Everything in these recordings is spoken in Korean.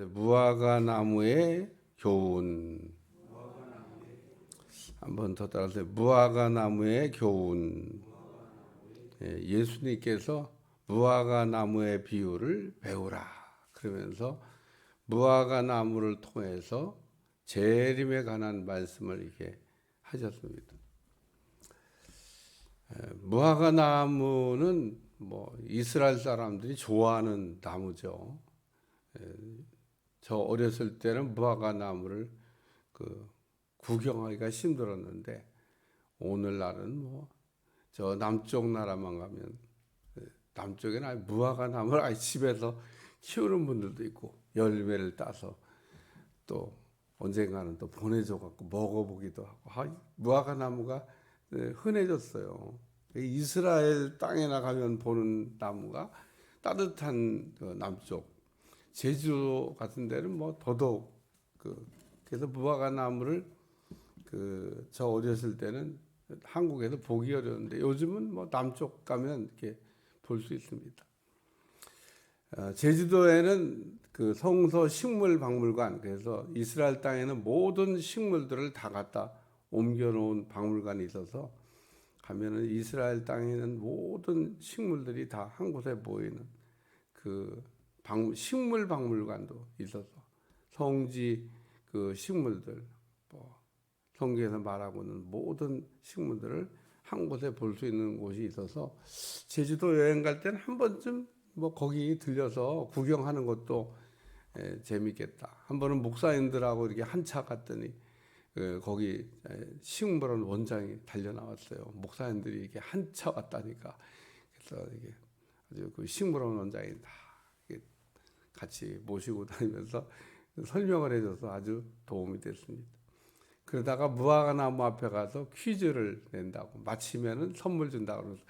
따라서 무화과 나무의 교훈. 한 번 더 따라서 무화과 나무의 교훈. 예수님께서 무화과 나무의 비유를 배우라 그러면서 무화과 나무를 통해서 재림에 관한 말씀을 이렇게 하셨습니다. 무화과 나무는 뭐 이스라엘 사람들이 좋아하는 나무죠. 저 어렸을 때는 무화과 나무를 구경하기가 힘들었는데 오늘날은 뭐 저 남쪽 나라만 가면 남쪽에는 아예 무화과 나무를 아예 집에서 키우는 분들도 있고 열매를 따서 또 언젠가는 또 보내줘 갖고 먹어보기도 하고 무화과 나무가 흔해졌어요. 이스라엘 땅에나 가면 보는 나무가 따뜻한 남쪽 제주 같은 데는 뭐 더더욱 그래서 무화과 나무를 저 어렸을 때는 한국에서 보기 어려운데 요즘은 뭐 남쪽 가면 이렇게 볼 수 있습니다. 제주도에는 성서 식물박물관, 그래서 이스라엘 땅에는 모든 식물들을 다 갖다 옮겨놓은 박물관이 있어서 가면은 이스라엘 땅에는 모든 식물들이 다 한 곳에 모이는 식물박물관도 있어서 성지 식물들, 성경에서 말하고는 모든 식물들을 한 곳에 볼 수 있는 곳이 있어서 제주도 여행 갈 때는 한 번쯤 뭐 거기 들려서 구경하는 것도 재밌겠다. 한 번은 목사님들하고 이렇게 한 차 갔더니 거기 식물원 원장이 달려 나왔어요. 목사님들이 이렇게 한 차 왔다니까. 그래서 이게 아주 식물원 원장이 다 같이 모시고 다니면서 설명을 해줘서 아주 도움이 됐습니다. 그러다가 무화과 나무 앞에 가서 퀴즈를 낸다고 마치면은 선물 준다고 그러면서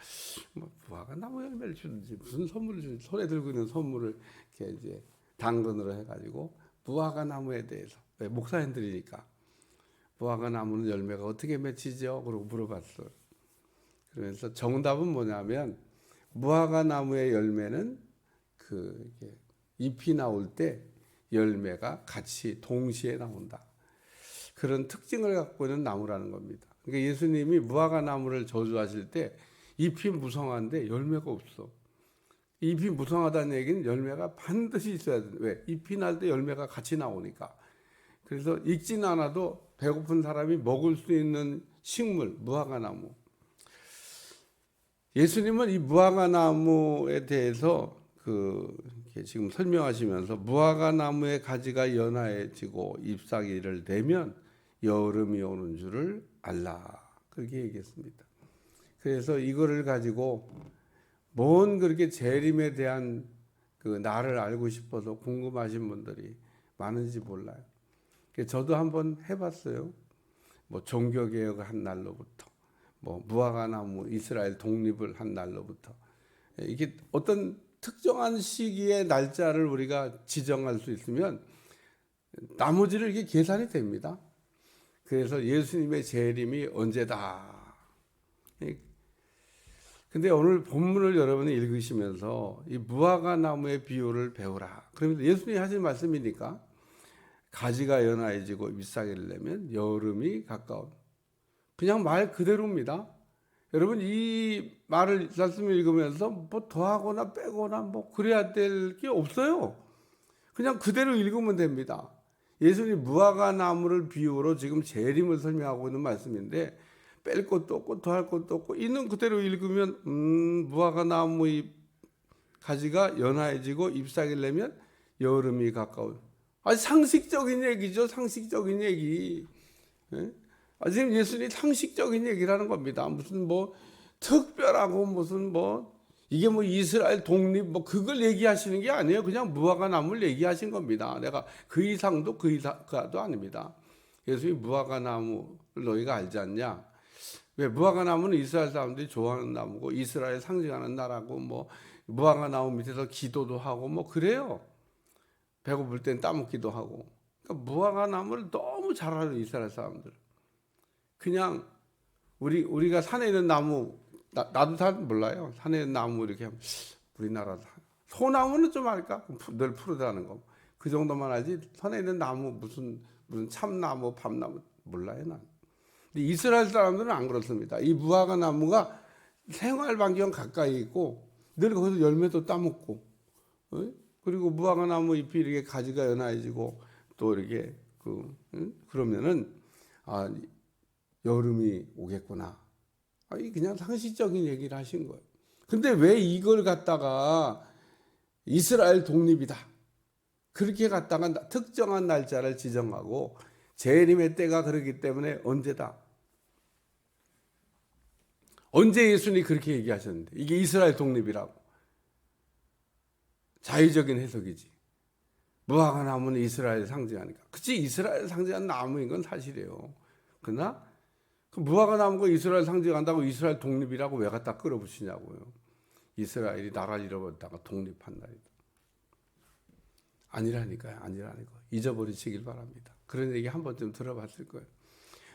무화과 나무 열매를 주는지 무슨 선물을 주는지 손에 들고 있는 선물을 이렇게 이제 당근으로 해가지고 무화과 나무에 대해서 왜 목사님들이니까 무화과 나무는 열매가 어떻게 맺히죠? 그러고 물어봤어요. 그러면서 정답은 뭐냐면 무화과 나무의 열매는 이렇게 잎이 나올 때 열매가 같이 동시에 나온다. 그런 특징을 갖고 있는 나무라는 겁니다. 그러니까 예수님이 무화과 나무를 저주하실 때 잎이 무성한데 열매가 없어. 잎이 무성하다는 얘기는 열매가 반드시 있어야 돼. 왜? 잎이 날 때 열매가 같이 나오니까. 그래서 익진 않아도 배고픈 사람이 먹을 수 있는 식물, 무화과 나무. 예수님은 이 무화과 나무에 대해서 지금 설명하시면서 무화과 나무의 가지가 연하해지고 잎사귀를 내면 여름이 오는 줄을 알라. 그렇게 얘기했습니다. 그래서 이거를 가지고 뭔 그렇게 재림에 대한 나를 알고 싶어서 궁금하신 분들이 많은지 몰라요. 저도 한번 해봤어요. 뭐 종교개혁을 한 날로부터, 뭐 무화과 나무 이스라엘 독립을 한 날로부터 이게 어떤 특정한 시기의 날짜를 우리가 지정할 수 있으면 나머지를 이게 계산이 됩니다. 그래서 예수님의 재림이 언제다. 근데 오늘 본문을 여러분이 읽으시면서 이 무화과 나무의 비유를 배우라. 그러면서 예수님이 하신 말씀이니까 가지가 연하해지고 잎사귀를 내면 여름이 가까운. 그냥 말 그대로입니다. 여러분 이 말씀을 읽으면서 뭐 더하거나 빼거나 뭐 그래야 될 게 없어요. 그냥 그대로 읽으면 됩니다. 예수님 무화과 나무를 비유로 지금 재림을 설명하고 있는 말씀인데 뺄 것도 없고 더할 것도 없고 있는 그대로 읽으면 무화과 나무의 가지가 연하해지고 잎사귀를 내면 여름이 가까운. 상식적인 얘기죠. 상식적인 얘기. 지금 예수님이 상식적인 얘기라는 겁니다. 무슨 뭐 특별하고 무슨 뭐 이게 뭐 이스라엘 독립 뭐 그걸 얘기하시는 게 아니에요. 그냥 무화과 나무를 얘기하신 겁니다. 내가 그 이상도 그 이상도 아닙니다. 예수님이 무화과 나무를 너희가 알지 않냐? 왜 무화과 나무는 이스라엘 사람들이 좋아하는 나무고 이스라엘 상징하는 나라고 뭐 무화과 나무 밑에서 기도도 하고 뭐 그래요. 배고플 땐 따먹기도 하고. 그러니까 무화과 나무를 너무 잘 아는 이스라엘 사람들. 그냥 우리가 산에 있는 나무 나도 잘 몰라요. 산에 있는 나무 이렇게 하면 우리나라 소나무는 좀 알까? 늘 푸르다는 거. 그 정도만 하지 선에 있는 나무 무슨 참나무, 밤나무 몰라요 난. 근데 이스라엘 사람들은 안 그렇습니다. 이 무화과 나무가 생활 반경 가까이 있고 늘 거기서 열매도 따먹고, 그리고 무화과 나무 잎이 이렇게 가지가 연해지고 또 이렇게 그러면은 여름이 오겠구나. 이 그냥 상식적인 얘기를 하신 거예요. 근데 왜 이걸 갖다가 이스라엘 독립이다 그렇게 갖다가 특정한 날짜를 지정하고 재림의 때가 그렇기 때문에 언제다. 언제 예수님이 그렇게 얘기하셨는데 이게 이스라엘 독립이라고. 자의적인 해석이지. 무화과 나무는 이스라엘 상징하니까. 그치, 이스라엘 상징하는 나무인 건 사실이에요. 그러나 그 무화과 나무가 이스라엘 상징한다고 이스라엘 독립이라고 왜 갖다 끌어붙이냐고요. 이스라엘이 나라를 잃어버렸다가 독립한 날이다. 아니라니까요. 잊어버리시길 바랍니다. 그런 얘기 한 번쯤 들어봤을 거예요.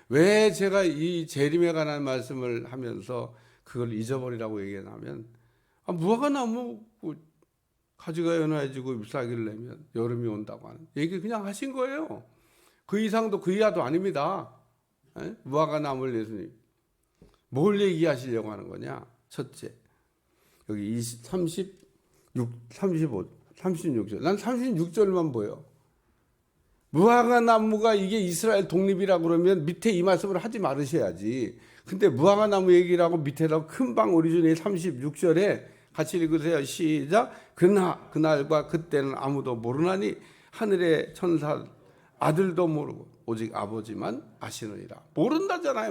왜 제가 이 재림에 관한 말씀을 하면서 그걸 잊어버리라고 얘기하냐면 무화과 나무 가지가 연해지고 잎사귀를 내면 여름이 온다고 하는 얘기 그냥 하신 거예요. 그 이상도 그 이하도 아닙니다. 무화과 나무를 예수님 뭘 얘기하시려고 하는 거냐? 첫째, 여기 36절. 난 36절만 보여. 무화과 나무가 이게 이스라엘 독립이라고 그러면 밑에 이 말씀을 하지 말으셔야지. 근데 무화과 나무 얘기를 하고 밑에다 금방 오리지널 36절에 같이 읽으세요. 시작. 그러나 그날과 그때는 아무도 모르나니 하늘의 천사 아들도 모르고 오직 아버지만 아시느니라. 모른다잖아.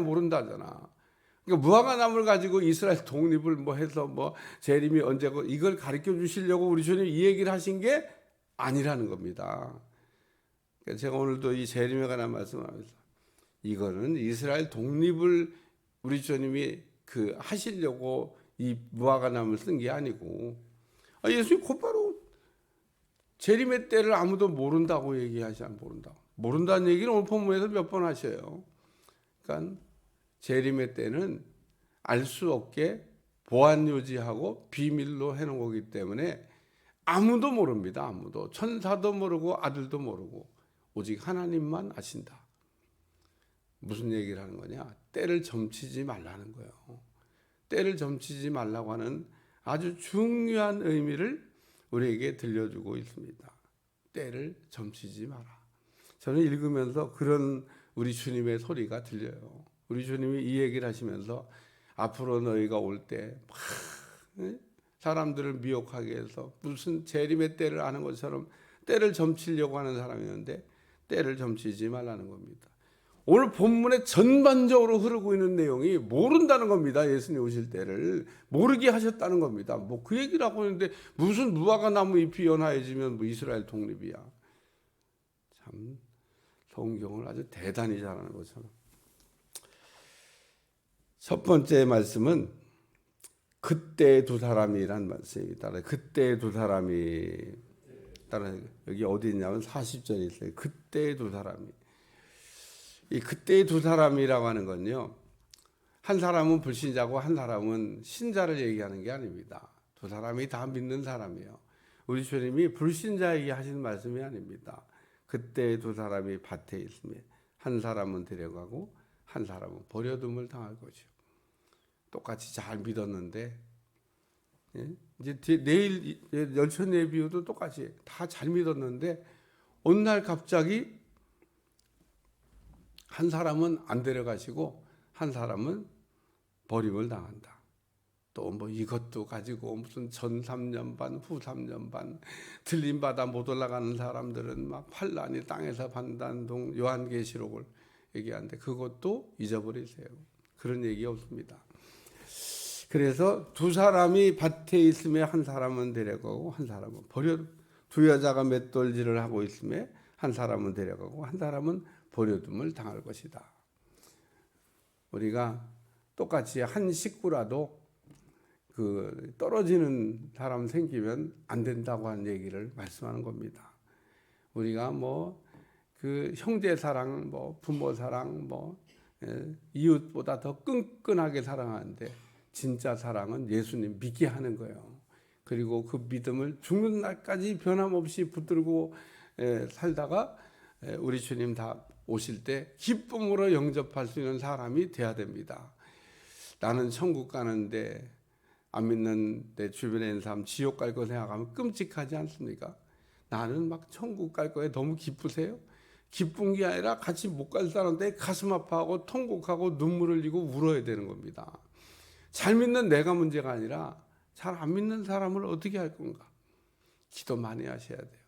그러니까 무화과 나무를 가지고 이스라엘 독립을 해서 재림이 언제고 이걸 가르쳐 주시려고 우리 주님 이 얘기를 하신 게 아니라는 겁니다. 그러니까 제가 오늘도 이 재림에 관한 말씀하면서 이거는 이스라엘 독립을 우리 주님이 하시려고 이 무화과 나무를 쓴 게 아니고 예수님 곧바로 재림의 때를 아무도 모른다고 모른다는 얘기는 오늘 본문에서 몇 번 하셔요. 그러니까 재림의 때는 알 수 없게 보안 유지하고 비밀로 해놓은 거기 때문에 아무도 모릅니다. 아무도. 천사도 모르고 아들도 모르고 오직 하나님만 아신다. 무슨 얘기를 하는 거냐? 때를 점치지 말라는 거예요. 때를 점치지 말라고 하는 아주 중요한 의미를 우리에게 들려주고 있습니다. 때를 점치지 마라. 저는 읽으면서 그런 우리 주님의 소리가 들려요. 우리 주님이 이 얘기를 하시면서 앞으로 너희가 올 때 사람들을 미혹하게 해서 무슨 재림의 때를 아는 것처럼 때를 점치려고 하는 사람이 있는데 때를 점치지 말라는 겁니다. 오늘 본문에 전반적으로 흐르고 있는 내용이 모른다는 겁니다. 예수님 오실 때를 모르게 하셨다는 겁니다. 그 얘기를 하고 있는데 무슨 무화과 나무 잎이 연하해지면 이스라엘 독립이야. 참 성경을 아주 대단히 잘하는 것처럼. 첫 번째 말씀은 그때 두 사람이란 말씀입니다. 그때 두 사람이 여기 어디 있냐면 40절에 있어요. 그때 두 사람이. 이 그때의 두 사람이라고 하는 건요, 한 사람은 불신자고 한 사람은 신자를 얘기하는 게 아닙니다. 두 사람이 다 믿는 사람이에요. 우리 주님이 불신자에게 하신 말씀이 아닙니다. 그때 두 사람이 밭에 있으며 한 사람은 데려가고 한 사람은 버려둠을 당할 것이요. 똑같이 잘 믿었는데 이제 내일 열천 예비후도 똑같이 다 잘 믿었는데 어느 날 갑자기 한 사람은 안 데려가시고 한 사람은 버림을 당한다. 또 이것도 가지고 무슨 전 3년 반, 후 3년 반 들림 받아 못 올라가는 사람들은 막 환난이 땅에서 판단동 요한계시록을 얘기하는데 그것도 잊어버리세요. 그런 얘기 없습니다. 그래서 두 사람이 밭에 있으며 한 사람은 데려가고 한 사람은 두 여자가 맷돌질을 하고 있으며 한 사람은 데려가고 한 사람은 버려둠을 당할 것이다. 우리가 똑같이 한 식구라도 떨어지는 사람 생기면 안 된다고 하는 얘기를 말씀하는 겁니다. 우리가 형제 사랑, 부모 사랑, 이웃보다 더 끈끈하게 사랑하는데 진짜 사랑은 예수님 믿게 하는 거예요. 그리고 그 믿음을 죽는 날까지 변함없이 붙들고 살다가 우리 주님 다 오실 때 기쁨으로 영접할 수 있는 사람이 돼야 됩니다. 나는 천국 가는데 안 믿는 내 주변에 있는 사람 지옥 갈 거 생각하면 끔찍하지 않습니까? 나는 막 천국 갈 거에 너무 기쁘세요? 기쁜 게 아니라 같이 못 갈 사람한테 가슴 아파하고 통곡하고 눈물 흘리고 울어야 되는 겁니다. 잘 믿는 내가 문제가 아니라 잘 안 믿는 사람을 어떻게 할 건가? 기도 많이 하셔야 돼요.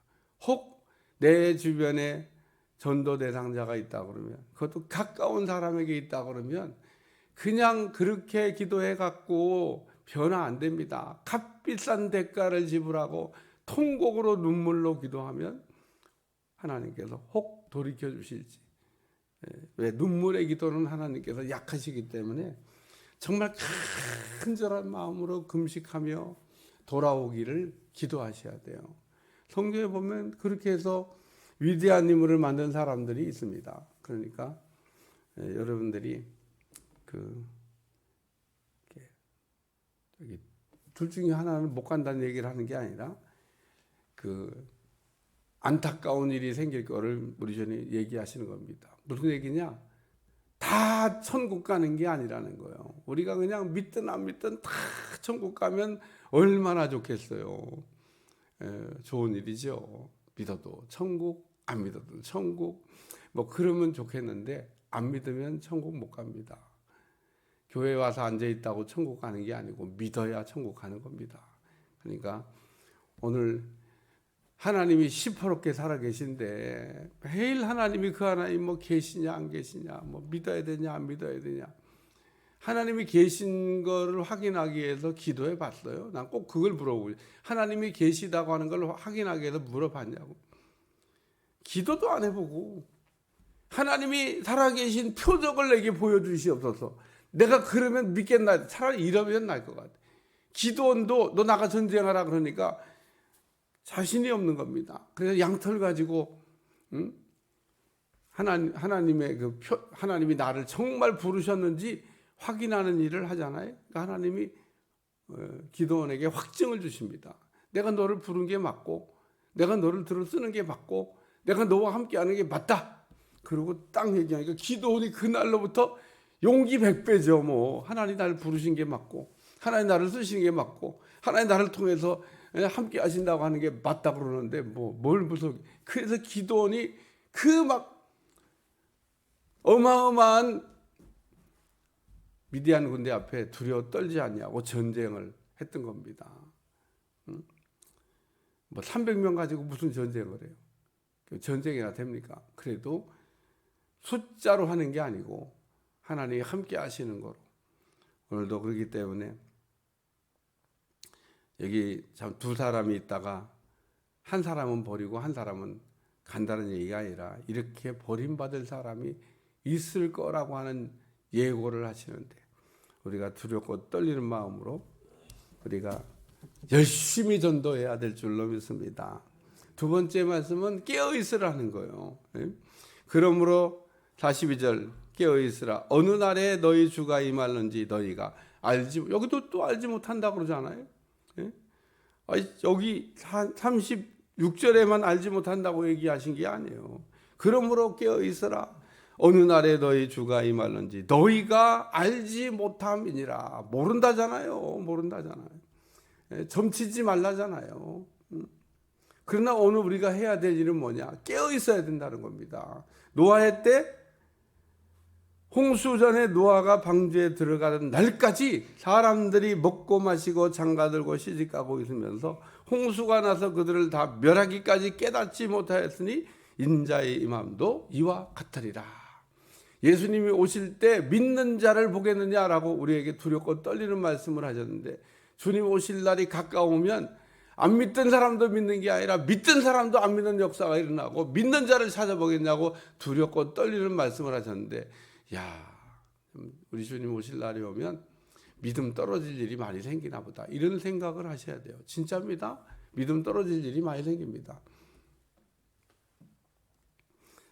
혹 내 주변에 전도 대상자가 있다 그러면, 그것도 가까운 사람에게 있다 그러면 그냥 그렇게 기도해 갖고 변화 안 됩니다. 값비싼 대가를 지불하고 통곡으로 눈물로 기도하면 하나님께서 혹 돌이켜 주실지. 왜? 눈물의 기도는 하나님께서 약하시기 때문에 정말 간절한 마음으로 금식하며 돌아오기를 기도하셔야 돼요. 성경에 보면 그렇게 해서 위대한 인물을 만든 사람들이 있습니다. 그러니까 여러분들이 둘 중에 하나는 못 간다는 얘기를 하는 게 아니라 안타까운 일이 생길 거를 우리 전에 얘기하시는 겁니다. 무슨 얘기냐? 다 천국 가는 게 아니라는 거예요. 우리가 그냥 믿든 안 믿든 다 천국 가면 얼마나 좋겠어요. 좋은 일이죠. 믿어도 천국, 안 믿어도 천국. 뭐 그러면 좋겠는데 안 믿으면 천국 못 갑니다. 교회 와서 앉아 있다고 천국 가는 게 아니고 믿어야 천국 가는 겁니다. 그러니까 오늘 하나님이 시퍼렇게 살아계신데 매일 하나님이 그 하나님 뭐 계시냐 안 계시냐, 뭐 믿어야 되냐 안 믿어야 되냐, 하나님이 계신 거를 확인하기 위해서 기도해 봤어요? 난 꼭 그걸 물어보고, 하나님이 계시다고 하는 걸 확인하기 위해서 물어봤냐고. 기도도 안 해보고 하나님이 살아계신 표적을 내게 보여주시옵소서. 내가 그러면 믿겠나? 차라리 이러면 나을 것 같아. 기도원도 너 나가 전쟁하라 그러니까 자신이 없는 겁니다. 그래서 양털 가지고 하나님의 하나님이 나를 정말 부르셨는지 확인하는 일을 하잖아요. 그러니까 하나님이 기도원에게 확증을 주십니다. 내가 너를 부른 게 맞고, 내가 너를 들어 쓰는 게 맞고, 내가 너와 함께하는 게 맞다. 그리고 딱 얘기하니까 기도원이 그날로부터 용기 100배죠. 뭐 하나님 나를 부르신 게 맞고, 하나님 나를 쓰시는 게 맞고, 하나님 나를 통해서 함께 하신다고 하는 게 맞다 그러는데 뭘 무서워. 그래서 기도원이 막 어마어마한 미디안 군대 앞에 두려워 떨지 않냐고 전쟁을 했던 겁니다. 뭐 300명 가지고 무슨 전쟁을 해요? 전쟁이나 됩니까? 그래도 숫자로 하는 게 아니고 하나님이 함께 하시는 거로. 오늘도 그렇기 때문에 여기 참 두 사람이 있다가 한 사람은 버리고 한 사람은 간다는 얘기가 아니라 이렇게 버림받을 사람이 있을 거라고 하는 예고를 하시는데, 우리가 두렵고 떨리는 마음으로 우리가 열심히 전도해야 될 줄로 믿습니다. 두 번째 말씀은 깨어있으라는 거예요. 그러므로 42절 깨어있으라. 어느 날에 너희 주가 임할는지 너희가 알지, 여기도 또 알지 못한다 그러잖아요. 여기 36절에만 알지 못한다고 얘기하신 게 아니에요. 그러므로 깨어있으라. 어느 날에 너희 주가 임할는지 너희가 알지 못함이니라. 모른다잖아요. 점치지 말라잖아요. 그러나 오늘 우리가 해야 될 일은 뭐냐? 깨어 있어야 된다는 겁니다. 노아의 때 홍수 전에 노아가 방주에 들어가는 날까지 사람들이 먹고 마시고 장가들고 시집가고 있으면서 홍수가 나서 그들을 다 멸하기까지 깨닫지 못하였으니 인자의 임함도 이와 같으리라. 예수님이 오실 때 믿는 자를 보겠느냐라고 우리에게 두렵고 떨리는 말씀을 하셨는데, 주님 오실 날이 가까우면 안 믿던 사람도 믿는 게 아니라 믿던 사람도 안 믿는 역사가 일어나고 믿는 자를 찾아보겠냐고 두렵고 떨리는 말씀을 하셨는데, 우리 주님 오실 날이 오면 믿음 떨어질 일이 많이 생기나 보다, 이런 생각을 하셔야 돼요. 진짜입니다. 믿음 떨어질 일이 많이 생깁니다.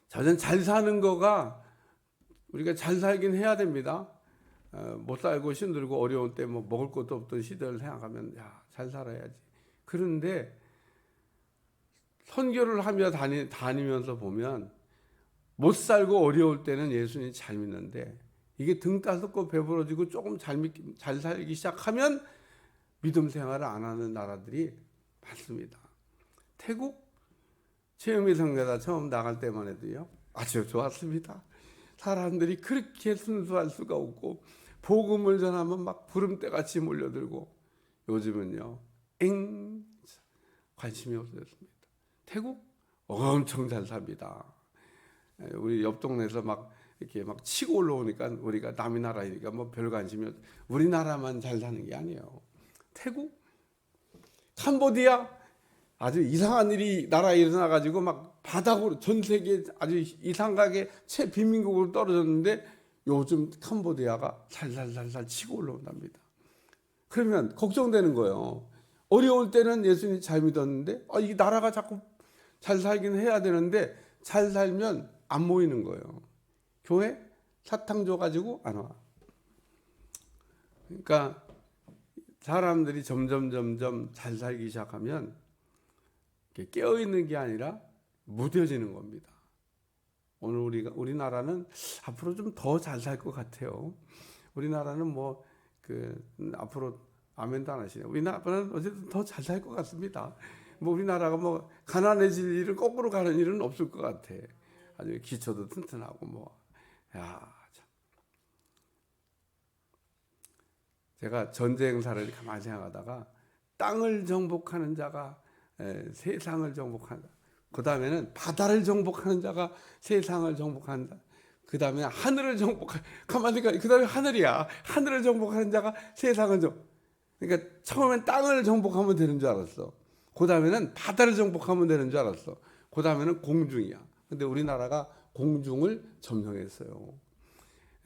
저는 잘 사는 거가, 우리가 잘 살긴 해야 됩니다. 못 살고 힘들고 어려운 때 뭐 먹을 것도 없던 시대를 생각하면 잘 살아야지. 그런데 선교를 하며 다니면서 보면 못 살고 어려울 때는 예수님 잘 믿는데 이게 등 따숩고 배부러지고 조금 잘 살기 시작하면 믿음 생활을 안 하는 나라들이 많습니다. 태국 최영미 성대다 처음 나갈 때만 해도요 아주 좋았습니다. 사람들이 그렇게 순수할 수가 없고 복음을 전하면 막 구름대같이 몰려들고 요즘은요 관심이 없어졌습니다. 태국 엄청 잘 삽니다. 우리 옆 동네에서 막 이렇게 막 치고 올라오니까 우리가 남의 나라이니까 뭐 별 관심이 없. 우리나라만 잘 사는 게 아니에요. 태국, 캄보디아 아주 이상한 일이 나라에 일어나가지고 막 바닥으로 전 세계 아주 이상하게 최빈민국으로 떨어졌는데 요즘 캄보디아가 살살살살 치고 올라온답니다. 그러면 걱정되는 거예요. 어려울 때는 예수님 잘 믿었는데 이 나라가 자꾸 잘 살긴 해야 되는데 잘 살면 안 모이는 거예요. 교회 사탕 줘가지고 안 와. 그러니까 사람들이 점점 잘 살기 시작하면 깨어 있는 게 아니라 무뎌지는 겁니다. 오늘 우리나라는 앞으로 좀 더 잘 살 것 같아요. 우리나라는 앞으로 아멘도 안 하시네요. 우리나라는 어쨌든 더 잘 살 것 같습니다. 우리나라가 가난해질 일은 거꾸로 가는 일은 없을 것 같아. 아주 기초도 튼튼하고 참. 제가 전쟁사를 가만히 생각하다가 땅을 정복하는 자가 세상을 정복한다. 그 다음에는 바다를 정복하는 자가 세상을 정복한다. 그 다음에 하늘을 가만히 그 다음에 하늘이야. 하늘을 정복하는 자가 세상을 그러니까 처음엔 땅을 정복하면 되는 줄 알았어. 그 다음에는 바다를 정복하면 되는 줄 알았어. 그 다음에는 공중이야. 근데 우리나라가 공중을 점령했어요.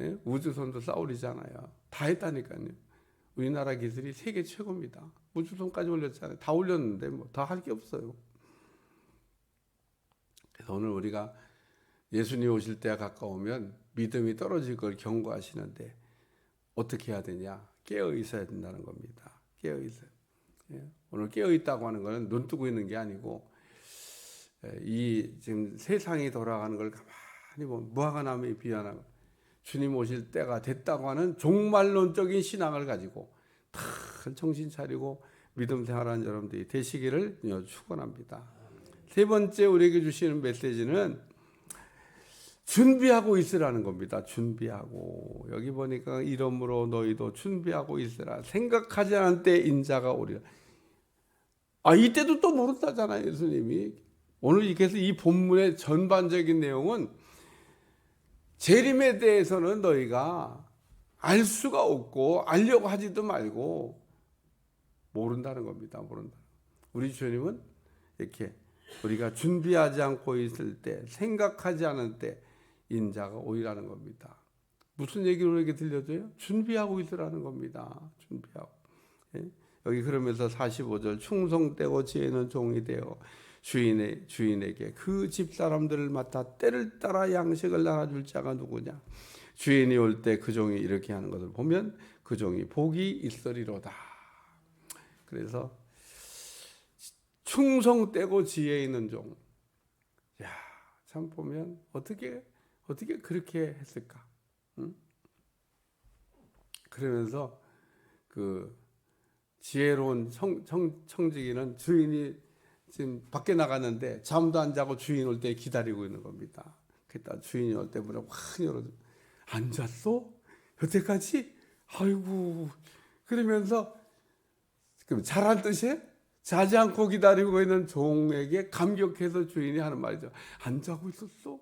예? 우주선도 싸우리잖아요. 다 했다니까요. 우리나라 기술이 세계 최고입니다. 우주선까지 올렸잖아요. 다 올렸는데 더 할 게 없어요. 그래서 오늘 우리가 예수님 오실 때가 가까우면 믿음이 떨어질 걸 경고하시는데 어떻게 해야 되냐? 깨어 있어야 된다는 겁니다. 깨어 있어요. 예? 오늘 깨어 있다고 하는 것은 눈 뜨고 있는 게 아니고 지금 세상이 돌아가는 걸 가만히 보면 무화과나무에 비유하는 주님 오실 때가 됐다고 하는 종말론적인 신앙을 가지고 다 정신 차리고 믿음 생활하는 여러분들이 되시기를 축원합니다. 세 번째 우리에게 주시는 메시지는 준비하고 있으라는 겁니다. 준비하고 여기 보니까 이러므로 너희도 준비하고 있으라. 생각하지 않은 때 인자가 오리라. 이때도 또 모른다잖아요, 예수님이. 오늘 그래서 이 본문의 전반적인 내용은 재림에 대해서는 너희가 알 수가 없고 알려고 하지도 말고 모른다는 겁니다. 모른다. 우리 주님은 이렇게 우리가 준비하지 않고 있을 때, 생각하지 않을 때 인자가 오리라는 겁니다. 무슨 얘기를 우리에게 들려줘요? 준비하고 있으라는 겁니다. 준비하고. 예? 여기 그러면서 45절 충성되고 지혜는 종이 되어 주인에게 그 집사람들을 맡아 때를 따라 양식을 나눠줄 자가 누구냐. 주인이 올 때 그 종이 이렇게 하는 것을 보면 그 종이 복이 있으리로다. 그래서 충성되고 지혜 있는 종. 참 보면 어떻게 그렇게 했을까? 응? 그러면서 그 지혜로운 청지기는 주인이 지금 밖에 나갔는데 잠도 안 자고 주인 올 때 기다리고 있는 겁니다. 그랬다 주인이 올 때 문을 확 열어줘. 안 잤어? 여태까지? 아이고. 그러면서 그럼 잘한 뜻이에요? 자지 않고 기다리고 있는 종에게 감격해서 주인이 하는 말이죠. 안 자고 있었어?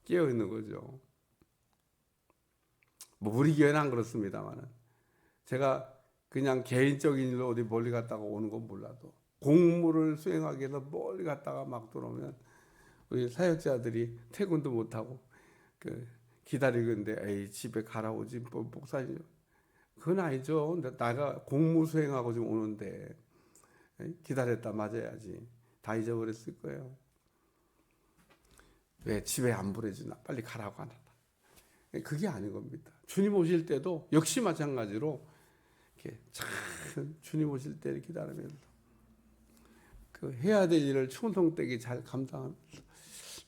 깨어 있는 거죠. 우리 교회는 안 그렇습니다만은 제가 그냥 개인적인 일로 어디 멀리 갔다가 오는 건 몰라도 공무를 수행하기 위해서 멀리 갔다가 막 들어오면 우리 사역자들이 퇴근도 못하고 기다리고 있는데 에이 집에 가라 오지 목사님 그건 아니죠. 내가 공무 수행하고 지금 오는데 기다렸다 맞아야지. 다 잊어버렸을 거예요. 왜 집에 안 보내주나 빨리 가라고 하나. 그게 아닌 겁니다. 주님 오실 때도 역시 마찬가지로 이렇게 참 주님 오실 때를 기다리면서 그 해야 될 일을 충성되게 잘 감당하면서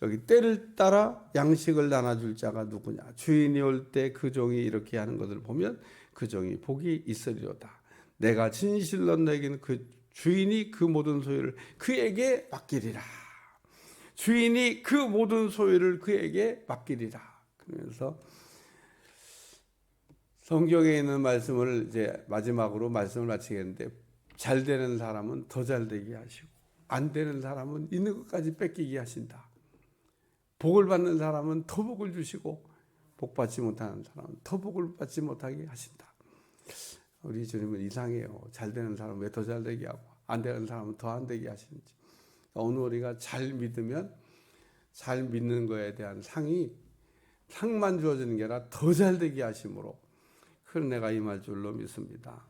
여기 때를 따라 양식을 나눠줄 자가 누구냐. 주인이 올 때 그 종이 이렇게 하는 것을 보면 그 종이 복이 있으리로다. 내가 진실로 너에게는 그 주인이 그 모든 소유를 그에게 맡기리라. 주인이 그 모든 소유를 그에게 맡기리라. 그러면서 성경에 있는 말씀을 이제 마지막으로 말씀을 마치겠는데, 잘 되는 사람은 더 잘 되게 하시고 안 되는 사람은 있는 것까지 뺏기게 하신다. 복을 받는 사람은 더 복을 주시고 복 받지 못하는 사람은 더 복을 받지 못하게 하신다. 우리 주님은 이상해요. 잘 되는 사람은 왜 더 잘 되게 하고 안 되는 사람은 더 안 되게 하시는지. 오늘 우리가 잘 믿으면 잘 믿는 거에 대한 상만 주어지는 게 아니라 더 잘 되게 하심으로 큰 은혜가 임할 줄로 믿습니다.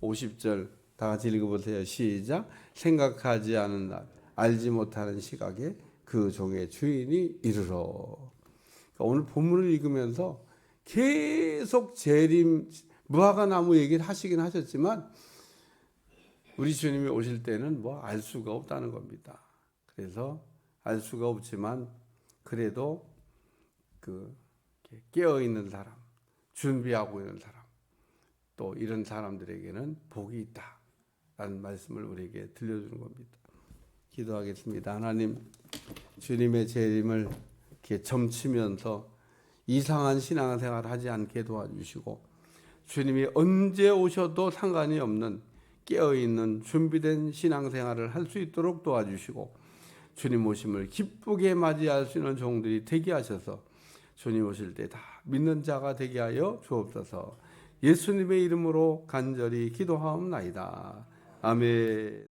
50절 다 같이 읽어보세요. 시작. 생각하지 않은 날, 알지 못하는 시각에 그 종의 주인이 이르러. 그러니까 오늘 본문을 읽으면서 계속 재림, 무화과나무 얘기를 하시긴 하셨지만 우리 주님이 오실 때는 뭐 알 수가 없다는 겁니다. 그래서 알 수가 없지만 그래도 그 깨어 있는 사람, 준비하고 있는 사람, 또 이런 사람들에게는 복이 있다라는 말씀을 우리에게 들려주는 겁니다. 기도하겠습니다. 하나님, 주님의 재림을 이렇게 점치면서 이상한 신앙생활을 하지 않게 도와주시고, 주님이 언제 오셔도 상관이 없는 깨어있는 준비된 신앙생활을 할 수 있도록 도와주시고, 주님 오심을 기쁘게 맞이할 수 있는 종들이 되게 하셔서 주님 오실 때 다 믿는 자가 되게 하여 주옵소서. 예수님의 이름으로 간절히 기도하옵나이다. 아멘.